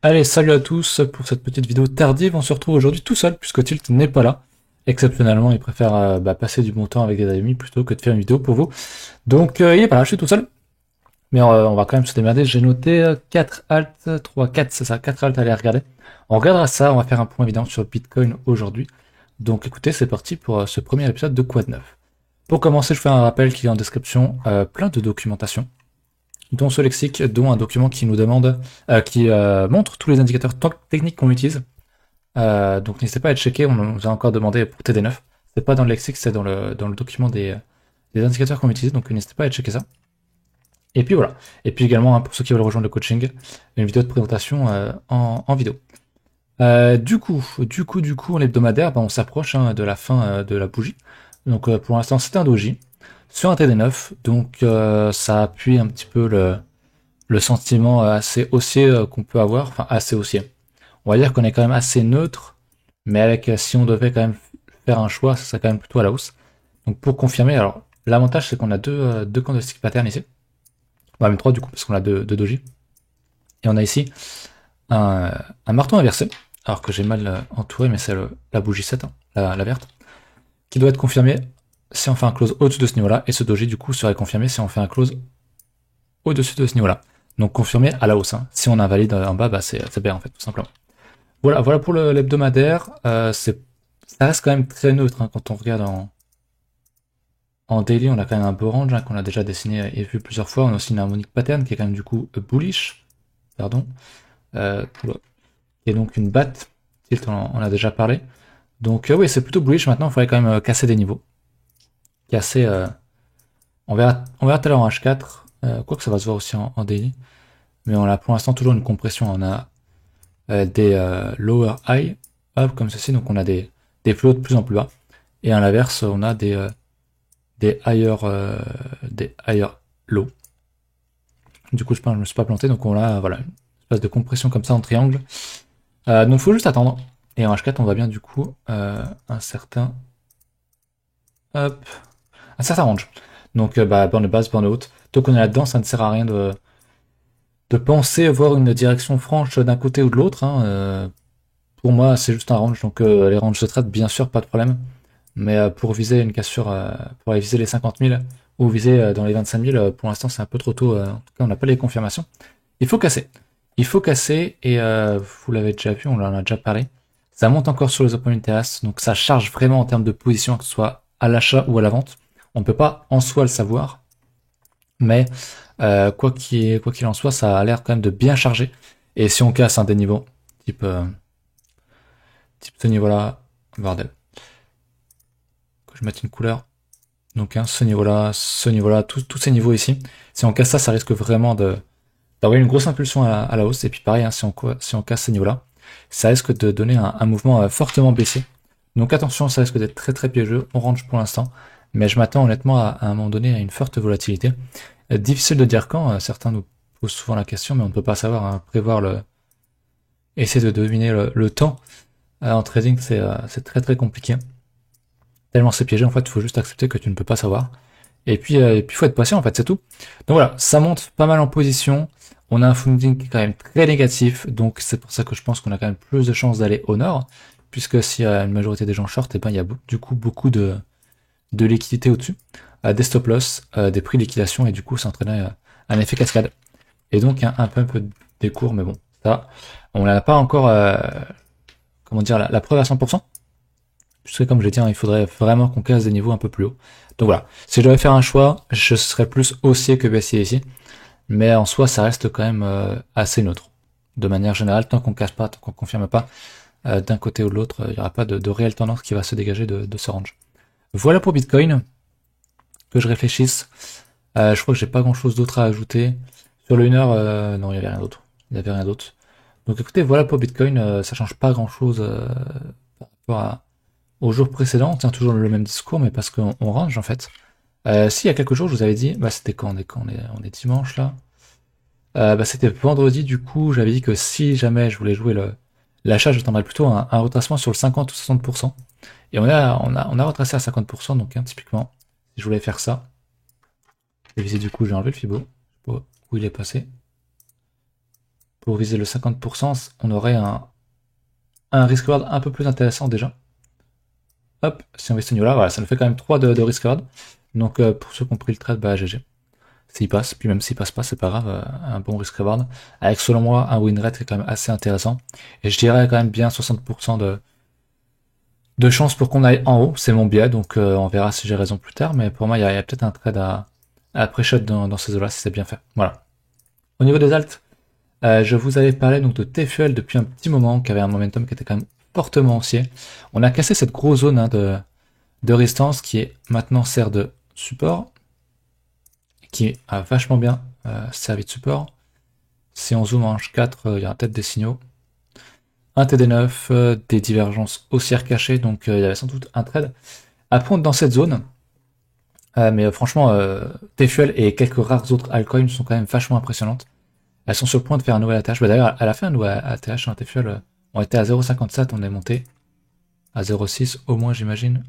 Allez, salut à tous pour cette petite vidéo tardive. On se retrouve aujourd'hui tout seul puisque Tilt n'est pas là. Exceptionnellement, il préfère passer du bon temps avec des amis plutôt que de faire une vidéo pour vous. Donc il est pas là, je suis tout seul. Mais on va quand même se démerder. J'ai noté 4 alt, 3, 4, c'est ça, 4 alt à aller regarder. On regardera ça, on va faire un point évident sur Bitcoin aujourd'hui. Donc écoutez, c'est parti pour ce premier épisode de Quad 9. Pour commencer, je fais un rappel qu'il y a en description plein de documentation, dont ce lexique, dont un document qui nous demande, qui montre tous les indicateurs techniques qu'on utilise. Donc n'hésitez pas à checker, on nous a encore demandé pour TD9. C'est pas dans le lexique, c'est dans le document des indicateurs qu'on utilise, donc n'hésitez pas à checker ça. Et puis voilà. Et puis également, pour ceux qui veulent rejoindre le coaching, une vidéo de présentation en vidéo. Du coup, l'hebdomadaire, on s'approche de la fin de la bougie. Donc pour l'instant, c'est un doji sur un TD9, donc ça appuie un petit peu le sentiment assez haussier qu'on peut avoir, enfin assez haussier. On va dire qu'on est quand même assez neutre, mais avec si on devait quand même faire un choix, ça serait quand même plutôt à la hausse. Donc pour confirmer, alors l'avantage c'est qu'on a deux candlestick patterns ici, enfin même trois du coup parce qu'on a deux doji, et on a ici un marteau inversé, alors que j'ai mal entouré, mais c'est la bougie 7, hein, la verte, qui doit être confirmé si on fait un close au-dessus de ce niveau-là, et ce doji du coup serait confirmé si on fait un close au-dessus de ce niveau-là. Donc confirmé à la hausse. Hein. Si on invalide en bas, c'est bien en fait, tout simplement. Voilà pour l'hebdomadaire. Ça reste quand même très neutre hein, quand on regarde en daily. On a quand même un beau range hein, qu'on a déjà dessiné et vu plusieurs fois. On a aussi une harmonic pattern qui est quand même du coup bullish, pardon, et donc une bat. Tilt, on a déjà parlé. Donc oui, c'est plutôt bullish. Maintenant, il faudrait quand même casser des niveaux. Casser. On verra tout à l'heure en H4. Quoique ça va se voir aussi en daily. Mais on a pour l'instant toujours une compression. On a des lower high, hop, comme ceci, donc on a des flots de plus en plus bas. Et à l'inverse, on a des higher low. Du coup, je me suis pas planté, donc on a voilà, une espèce de compression comme ça en triangle. Donc faut juste attendre. Et en H4, on va bien du coup un certain range. Donc burn basse, burn haute. Tant qu'on est là-dedans, ça ne sert à rien de penser avoir une direction franche d'un côté ou de l'autre. Hein. Pour moi, c'est juste un range, donc les ranges se traitent, bien sûr, pas de problème. Mais pour viser une cassure, pour aller viser les 50 000 ou viser dans les 25 000, pour l'instant, c'est un peu trop tôt. En tout cas, on n'a pas les confirmations. Il faut casser. Il faut casser, et vous l'avez déjà vu, on en a déjà parlé. Ça monte encore sur les open interest, donc ça charge vraiment en termes de position, que ce soit à l'achat ou à la vente. On ne peut pas en soi le savoir, mais quoi qu'il en soit, ça a l'air quand même de bien charger. Et si on casse un des niveaux, type ce niveau-là, bordel. Que je mette une couleur. Donc hein, ce niveau-là, tous ces niveaux ici. Si on casse ça, ça risque vraiment d'avoir une grosse impulsion à la hausse. Et puis pareil, hein, si on casse ces niveaux-là, ça risque de donner un mouvement fortement baissier. Donc attention, ça risque d'être très très piégeux. On range pour l'instant. Mais je m'attends honnêtement à un moment donné à une forte volatilité. Difficile de dire quand. Certains nous posent souvent la question, mais on ne peut pas savoir hein, prévoir essayer de deviner le temps. En trading, c'est très très compliqué. Tellement c'est piégé, en fait, il faut juste accepter que tu ne peux pas savoir. Et puis faut être patient, en fait, c'est tout. Donc voilà, ça monte pas mal en position. On a un funding qui est quand même très négatif, donc c'est pour ça que je pense qu'on a quand même plus de chances d'aller au nord, puisque si une majorité des gens short, et ben il y a du coup beaucoup de liquidité au-dessus, des stop loss, des prix de liquidation, et du coup ça entraînerait un effet cascade. Et donc un peu des cours, mais bon, ça, on n'a pas encore, comment dire, la preuve à 100%. Puisque comme je l'ai dit, hein, il faudrait vraiment qu'on casse des niveaux un peu plus hauts. Donc voilà, si je devais faire un choix, je serais plus haussier que baissier ici. Mais en soi, ça reste quand même assez neutre. De manière générale, tant qu'on casse pas, tant qu'on confirme pas, d'un côté ou de l'autre, il n'y aura pas de réelle tendance qui va se dégager de ce range. Voilà pour Bitcoin. Que je réfléchisse. Je crois que j'ai pas grand chose d'autre à ajouter. Sur le 1 heure, non, il n'y avait rien d'autre. Il n'y avait rien d'autre. Donc écoutez, voilà pour Bitcoin, ça change pas grand chose par rapport au jour précédent, on tient toujours le même discours, mais parce qu'on range en fait. Si, il y a quelques jours, je vous avais dit, c'était quand on est dimanche là. C'était vendredi, du coup, j'avais dit que si jamais je voulais jouer l'achat, je tendrais plutôt un retracement sur le 50 ou 60%. Et on a retracé à 50%, donc hein, typiquement, si je voulais faire ça, et viser du coup, j'ai enlevé le Fibo, où il est passé. pour viser le 50%, on aurait un risk-reward un peu plus intéressant déjà. Hop, si on met ce niveau-là, voilà, ça nous fait quand même 3 de risk-reward. Donc pour ceux qui ont pris le trade, bah GG. S'il passe, puis même s'il passe pas, c'est pas grave, un bon risk-reward. Avec selon moi un win rate qui est quand même assez intéressant. Et je dirais quand même bien 60% de chance pour qu'on aille en haut, c'est mon biais, donc on verra si j'ai raison plus tard, mais pour moi il y a peut-être un trade à pré-shot dans ces eaux-là si c'est bien fait. Voilà. Au niveau des alts, je vous avais parlé donc de TFUL depuis un petit moment, qui avait un momentum qui était quand même fortement haussier. On a cassé cette grosse zone hein, de résistance qui est maintenant sert de support, qui a vachement bien servi de support. Si on zoome en H4, il y a peut-être des signaux. Un TD9, des divergences haussières cachées, donc il y avait sans doute un trade à prendre dans cette zone. Mais franchement, TFUL et quelques rares autres altcoins sont quand même vachement impressionnantes. Elles sont sur le point de faire un nouvel ATH. Bah, d'ailleurs, elle a fait un nouvel ATH, un TFUL. On était à 0,57, on est monté à 0,6 au moins, j'imagine.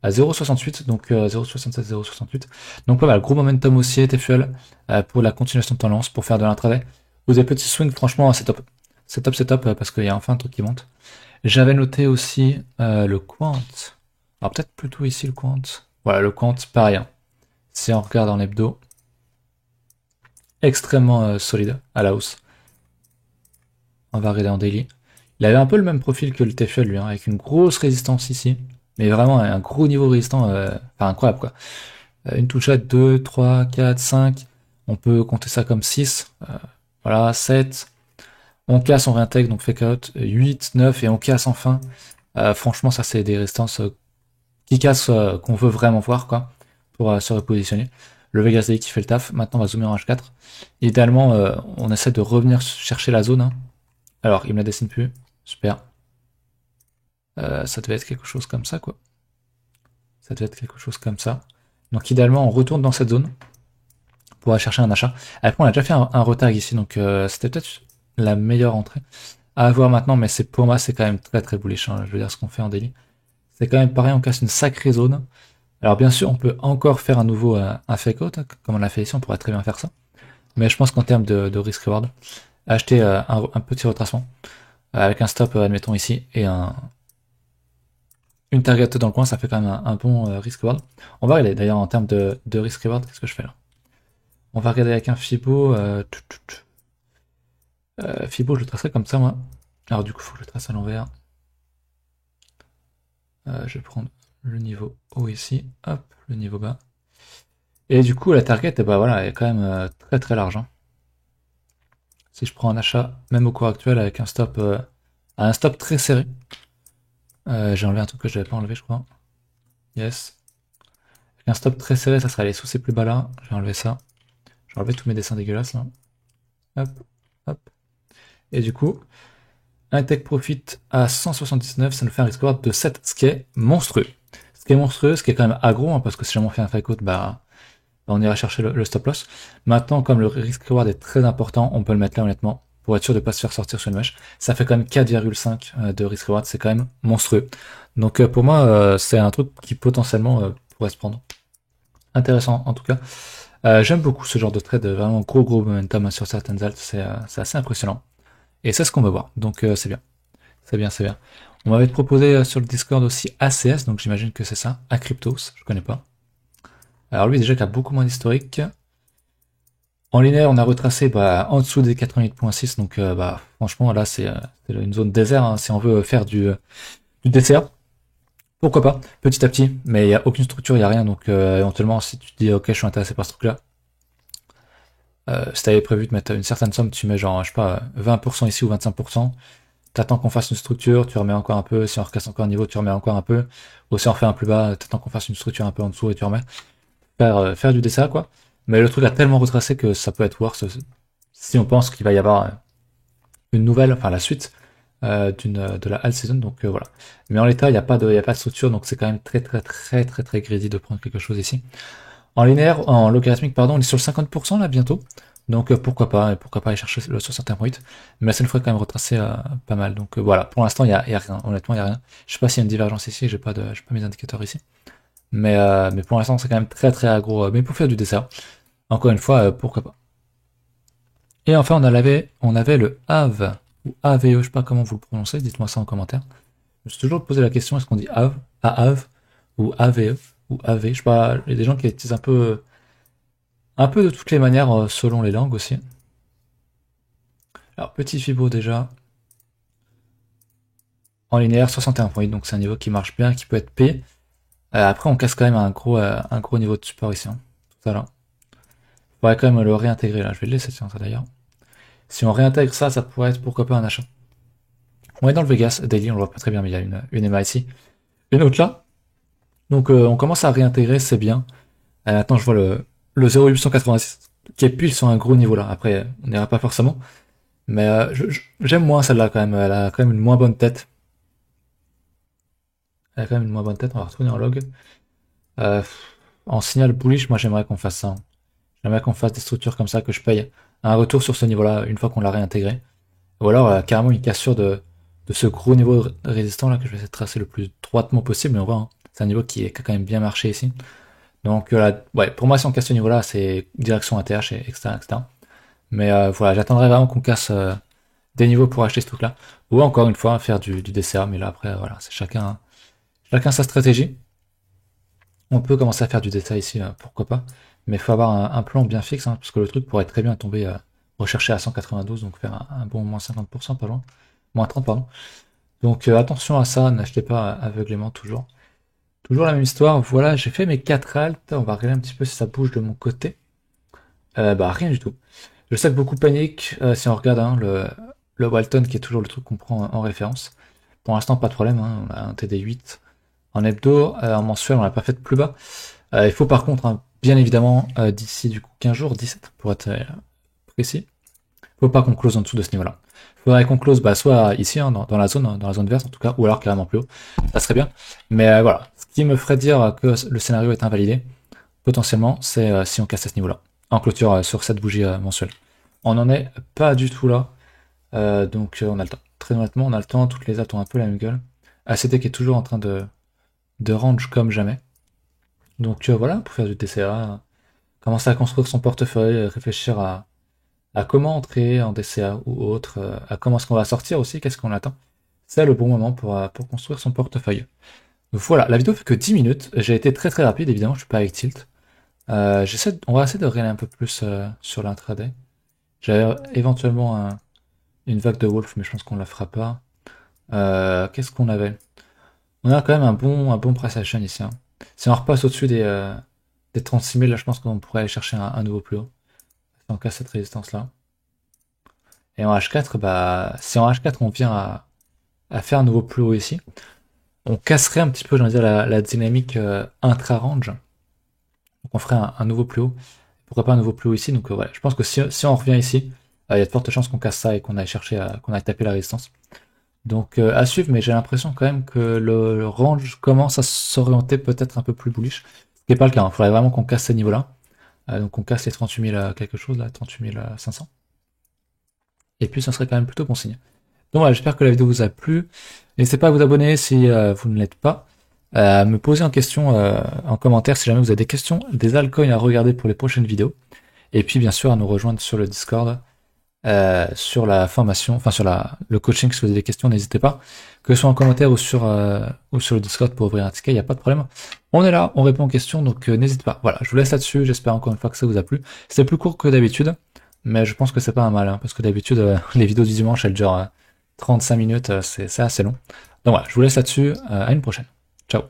À 0,68, donc 0,67, 0,68. Donc voilà, gros momentum haussier, TFUL, pour la continuation de tendance, pour faire de l'intraday. Vous avez petits swings, franchement, c'est top. C'est top, c'est top, parce qu'il y a enfin un truc qui monte. J'avais noté aussi le Quant. Alors peut-être plutôt ici le Quant. Voilà, le Quant, pareil. Hein. Si on regarde en hebdo, extrêmement solide à la hausse. On va regarder en daily. Il avait un peu le même profil que le TFL lui, hein, avec une grosse résistance ici. Mais vraiment un gros niveau résistant, enfin incroyable quoi. Une touchette 2, 3, 4, 5. On peut compter ça comme 6. Voilà, 7. On casse, on réintègre, donc fake out. 8, 9 et on casse enfin. Franchement, ça c'est des résistances qui cassent qu'on veut vraiment voir quoi. Pour se repositionner. Le Vegas Daily qui fait le taf. Maintenant on va zoomer en H4. Idéalement, on essaie de revenir chercher la zone. Hein. Alors, il me la dessine plus. Super. Ça devait être quelque chose comme ça, quoi. Ça devait être quelque chose comme ça. Donc, idéalement, on retourne dans cette zone pour aller chercher un achat. Après, on a déjà fait un retag ici, donc c'était peut-être la meilleure entrée à avoir maintenant, mais pour moi, c'est quand même très très bullish. Hein. Je veux dire, ce qu'on fait en daily. C'est quand même pareil, on casse une sacrée zone. Alors, bien sûr, on peut encore faire à nouveau un fake out, hein, comme on l'a fait ici, on pourrait très bien faire ça. Mais je pense qu'en termes de risk-reward, acheter un petit retracement avec un stop, admettons ici, et une target dans le coin, ça fait quand même un bon risk-reward. On va regarder d'ailleurs en termes de risk-reward, qu'est-ce que je fais là? On va regarder avec un Fibo. Fibo, je le tracerai comme ça, moi. Alors du coup, il faut que je le trace à l'envers. Je vais prendre le niveau haut ici, hop, le niveau bas. Et du coup, la target, bah voilà, elle est quand même très très large. Hein. Si je prends un achat, même au cours actuel, avec un stop très serré. J'ai enlevé un truc que je n'avais pas enlevé, je crois. Yes. Avec un stop très serré, ça serait aller sous ces plus bas là. J'ai enlevé ça. J'ai enlevé tous mes dessins dégueulasses là. Hop, hop. Et du coup, un take profit à 179, ça nous fait un risk reward de 7, ce qui est monstrueux. Ce qui est monstrueux, ce qui est quand même aggro, hein, parce que si jamais on fait un fake out, bah on ira chercher le stop loss. Maintenant, comme le risk reward est très important, on peut le mettre là honnêtement, pour être sûr de ne pas se faire sortir sur une mèche. Ça fait quand même 4,5 de risk reward, c'est quand même monstrueux. Donc pour moi, c'est un truc qui potentiellement pourrait se prendre. Intéressant en tout cas. J'aime beaucoup ce genre de trade, vraiment gros momentum hein, sur certaines alts, c'est assez impressionnant. Et c'est ce qu'on veut voir, donc c'est bien. C'est bien, c'est bien. On m'avait proposé sur le Discord aussi ACS, donc j'imagine que c'est ça, Acryptos, je connais pas. Alors lui déjà qui a beaucoup moins d'historique. En linéaire, on a retracé en dessous des 88.6, donc franchement là c'est une zone désert hein, si on veut faire du DCA. Pourquoi pas, petit à petit, mais il n'y a aucune structure, il n'y a rien, donc éventuellement si tu te dis ok je suis intéressé par ce truc là, si t'avais prévu de mettre une certaine somme, tu mets genre je sais pas 20% ici ou 25%, t'attends qu'on fasse une structure, tu remets encore un peu, si on recasse encore un niveau, tu remets encore un peu, ou si on refait un plus bas, t'attends qu'on fasse une structure un peu en dessous et tu remets. Faire du DCA quoi. Mais le truc a tellement retracé que ça peut être worse si on pense qu'il va y avoir une nouvelle, enfin la suite de la alt season, donc voilà. Mais en l'état, il n'y a pas de structure, donc c'est quand même très greedy de prendre quelque chose ici. En linéaire, en logarithmique, pardon, on est sur le 50% là bientôt. Donc pourquoi pas aller chercher le 61.8. Mais ça nous ferait quand même retracer pas mal. Donc voilà, pour l'instant, il y a rien. Honnêtement, il y a rien. Je sais pas s'il y a une divergence ici, j'ai pas mes indicateurs ici. Mais pour l'instant, c'est quand même très aggro. Mais pour faire du dessert, encore une fois, pourquoi pas. Et enfin, on avait le AVE, ou AVE, je sais pas comment vous le prononcez, dites-moi ça en commentaire. Je me suis toujours posé la question, est-ce qu'on dit AVE, AAVE, ou AVE, ou AV, je sais pas, il y a des gens qui utilisent un peu de toutes les manières selon les langues aussi. Alors, petit fibo déjà, en linéaire, 61.8, donc c'est un niveau qui marche bien, qui peut être P. Après, on casse quand même un gros niveau de support ici, hein, tout ça là. Faudrait quand même le réintégrer là, je vais le laisser sur ça d'ailleurs. Si on réintègre ça, ça pourrait être pourquoi pas un achat. On est dans le Vegas Daily, on le voit pas très bien, mais il y a une EMA ici. Une autre là. Donc on commence à réintégrer, c'est bien. Maintenant je vois le 0,886 qui est pile sur un gros niveau là. Après, on n'ira pas forcément. Mais j'aime moins celle-là quand même. Elle a quand même une moins bonne tête. Elle a quand même une moins bonne tête, on va retourner en log. Euh, En signal bullish, moi j'aimerais qu'on fasse ça, hein. J'aimerais qu'on fasse des structures comme ça, que je paye un retour sur ce niveau-là une fois qu'on l'a réintégré. Ou alors carrément une cassure de ce gros niveau de résistant là que je vais essayer de tracer le plus droitement possible, mais on voit, hein, c'est un niveau qui a quand même bien marché ici. Donc ouais, pour moi si on casse ce niveau-là, c'est direction ATH, et etc. etc. Mais voilà, j'attendrai vraiment qu'on casse des niveaux pour acheter ce truc-là. Ou encore une fois, faire du DCA, mais là après, voilà, c'est chacun sa stratégie. On peut commencer à faire du DCA ici, pourquoi pas. Mais il faut avoir un plan bien fixe, hein, parce que le truc pourrait très bien tomber recherché à 192, donc faire un bon moins 50%, pas loin. Moins 30, pardon. Donc attention à ça, n'achetez pas aveuglément toujours. Toujours la même histoire, voilà, j'ai fait mes 4 alts, on va regarder un petit peu si ça bouge de mon côté. Bah rien du tout. Je sais que beaucoup paniquent si on regarde hein, le Walton qui est toujours le truc qu'on prend en référence. Pour l'instant pas de problème, hein, on a un TD8 en hebdo, en mensuel on l'a pas fait de plus bas. Il faut par contre, hein, bien évidemment, d'ici du coup 15 jours, 17 pour être précis, faut pas qu'on close en dessous de ce niveau-là. Il faudrait qu'on close bah, soit ici, hein, dans la zone verte en tout cas, ou alors carrément plus haut, ça serait bien. Mais voilà, ce qui me ferait dire que le scénario est invalidé, potentiellement, c'est si on casse à ce niveau-là, en clôture sur cette bougie mensuelle. On n'en est pas du tout là, donc on a le temps. Très honnêtement, on a le temps, toutes les altes ont un peu la même gueule. ACT qui est toujours en train de range comme jamais. Donc voilà, pour faire du DCA, commencer à construire son portefeuille, réfléchir à comment entrer en DCA ou autre, à comment est-ce qu'on va sortir aussi, qu'est-ce qu'on attend. C'est le bon moment pour construire son portefeuille. Donc voilà, la vidéo fait que 10 minutes, j'ai été très très rapide, évidemment, je suis pas avec Tilt. On va essayer de regarder un peu plus sur l'intraday. J'avais éventuellement une vague de Wolf, mais je pense qu'on la fera pas. Qu'est-ce qu'on avait? On a quand même un bon price action ici, hein. Si on repasse au-dessus des 36 000, là je pense qu'on pourrait aller chercher un nouveau plus haut. Si on casse cette résistance là. Et en H4, bah si en H4 on vient à faire un nouveau plus haut ici, on casserait un petit peu, j'ai envie de dire, la dynamique intra-range. Donc on ferait un nouveau plus haut. Pourquoi pas un nouveau plus haut ici? Donc ouais, je pense que si on revient ici, il y a de fortes chances qu'on casse ça et qu'on aille chercher, qu'on aille taper la résistance. Donc à suivre, mais j'ai l'impression quand même que le range commence à s'orienter peut-être un peu plus bullish. Ce qui n'est pas le cas, il faudrait vraiment qu'on casse ces niveaux-là. Donc on casse les 38 000 quelque chose là, 38 500. Et puis ça serait quand même plutôt bon signe. Donc voilà, j'espère que la vidéo vous a plu. N'hésitez pas à vous abonner si vous ne l'êtes pas. À me poser en question en commentaire si jamais vous avez des questions, des altcoins à regarder pour les prochaines vidéos. Et puis bien sûr à nous rejoindre sur le Discord. Sur la formation, enfin sur le coaching, si vous avez des questions, n'hésitez pas, que ce soit en commentaire ou sur le Discord pour ouvrir un ticket, il n'y a pas de problème. On est là, on répond aux questions, donc n'hésitez pas. Voilà, je vous laisse là-dessus, j'espère encore une fois que ça vous a plu. C'est plus court que d'habitude, mais je pense que c'est pas un mal, hein, parce que d'habitude, les vidéos du dimanche, elles durent 35 minutes, c'est assez long. Donc voilà, je vous laisse là-dessus, à une prochaine. Ciao.